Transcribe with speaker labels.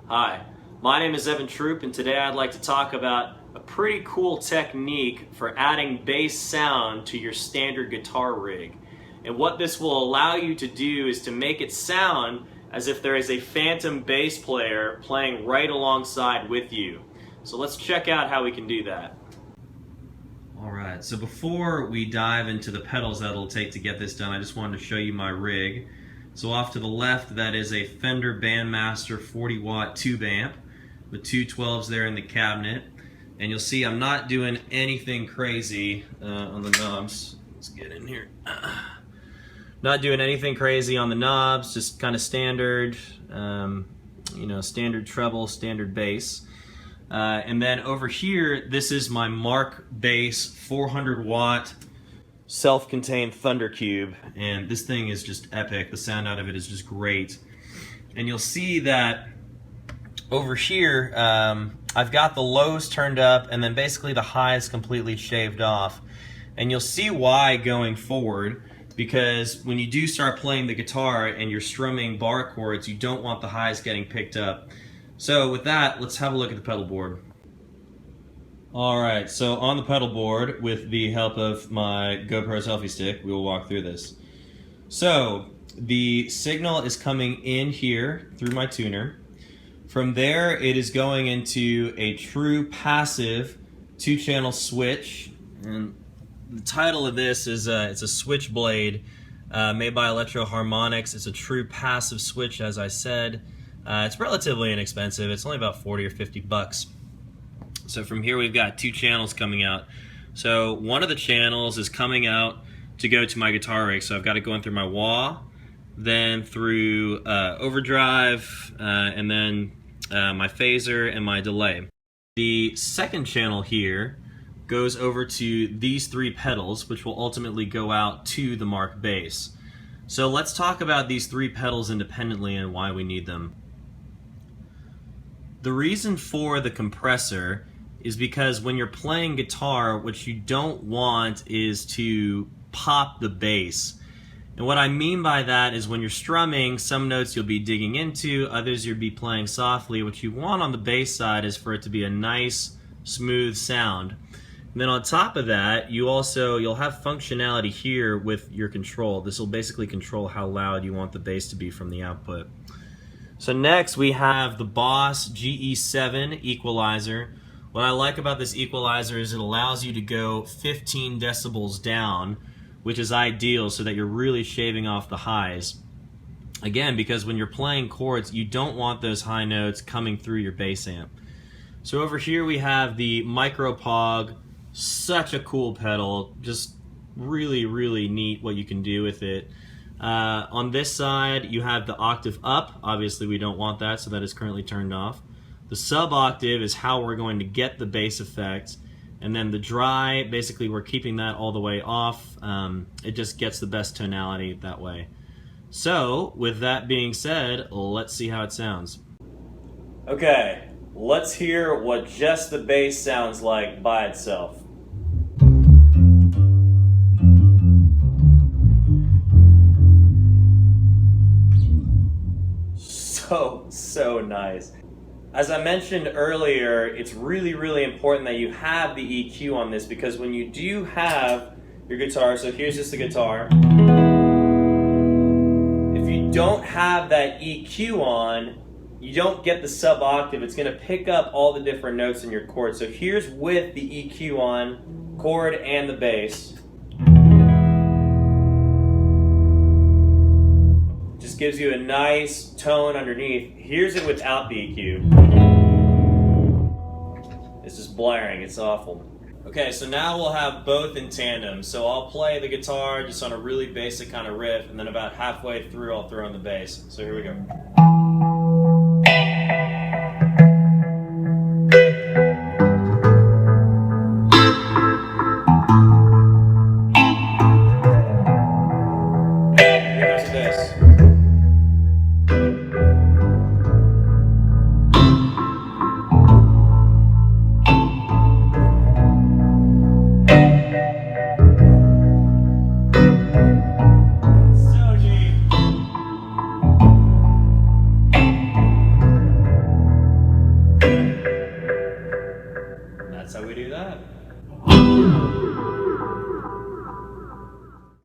Speaker 1: Hi, my name is Evan Troop, and today I'd like to talk about a pretty cool technique for adding bass sound to your standard guitar rig. And what this will allow you to do is to make it sound as if there is a phantom bass player playing right alongside with you. So let's check out how we can do that. Alright, so before we dive into the pedals that it'll take to get this done, I just wanted to show you my rig. So off to the left, that is a Fender Bandmaster 40 watt tube amp with two 12s there in the cabinet. And you'll see I'm not doing anything crazy on the knobs. Let's get in here. Not doing anything crazy on the knobs, just kind of standard, standard treble, standard bass. And then over here, this is my Mark Bass 400 watt self-contained Thunder Cube, and this thing is just epic. The sound out of it is just great. And you'll see that over here I've got the lows turned up and then basically the highs completely shaved off. And you'll see why going forward, because when you do start playing the guitar and you're strumming bar chords, you don't want the highs getting picked up. So with that, let's have a look at the pedal board. Alright, so on the pedal board, with the help of my GoPro selfie stick, we will walk through this. So, the signal is coming in here through my tuner. From there, it is going into a true passive 2-channel switch. And the title of this is it's a switchblade made by Electro Harmonics. It's a true passive switch, as I said. It's relatively inexpensive. It's only about 40 or 50 bucks. So from here we've got two channels coming out. So one of the channels is coming out to go to my guitar rig. So I've got it going through my wah, then through overdrive, and then my phaser and my delay. The second channel here goes over to these three pedals, which will ultimately go out to the Mark bass. So let's talk about these three pedals independently and why we need them. The reason for the compressor is because when you're playing guitar, what you don't want is to pop the bass. And what I mean by that is when you're strumming, some notes you'll be digging into, others you'll be playing softly. What you want on the bass side is for it to be a nice, smooth sound. And then on top of that, you'll have functionality here with your control. This will basically control how loud you want the bass to be from the output. So next we have the Boss GE7 equalizer. What I like about this equalizer is it allows you to go 15 decibels down, which is ideal so that you're really shaving off the highs. Again, because when you're playing chords, you don't want those high notes coming through your bass amp. So over here we have the Micropog. Such a cool pedal, just really, really neat what you can do with it. On this side, you have the octave up. Obviously, we don't want that, so that is currently turned off. The sub octave is how we're going to get the bass effect. And then the dry, basically we're keeping that all the way off. It just gets the best tonality that way. So, with that being said, let's see how it sounds. Okay, let's hear what just the bass sounds like by itself. So nice. As I mentioned earlier, it's really, really important that you have the EQ on this, because when you do have your guitar, so here's just the guitar. If you don't have that EQ on, you don't get the sub octave. It's going to pick up all the different notes in your chord. So here's with the EQ on, chord and the bass. Just gives you a nice tone underneath. Here's it without the EQ. It's just blaring, it's awful. Okay, so now we'll have both in tandem. So I'll play the guitar just on a really basic kind of riff, and then about halfway through I'll throw in the bass. So here we go. Here goes the bass. that's how we do that.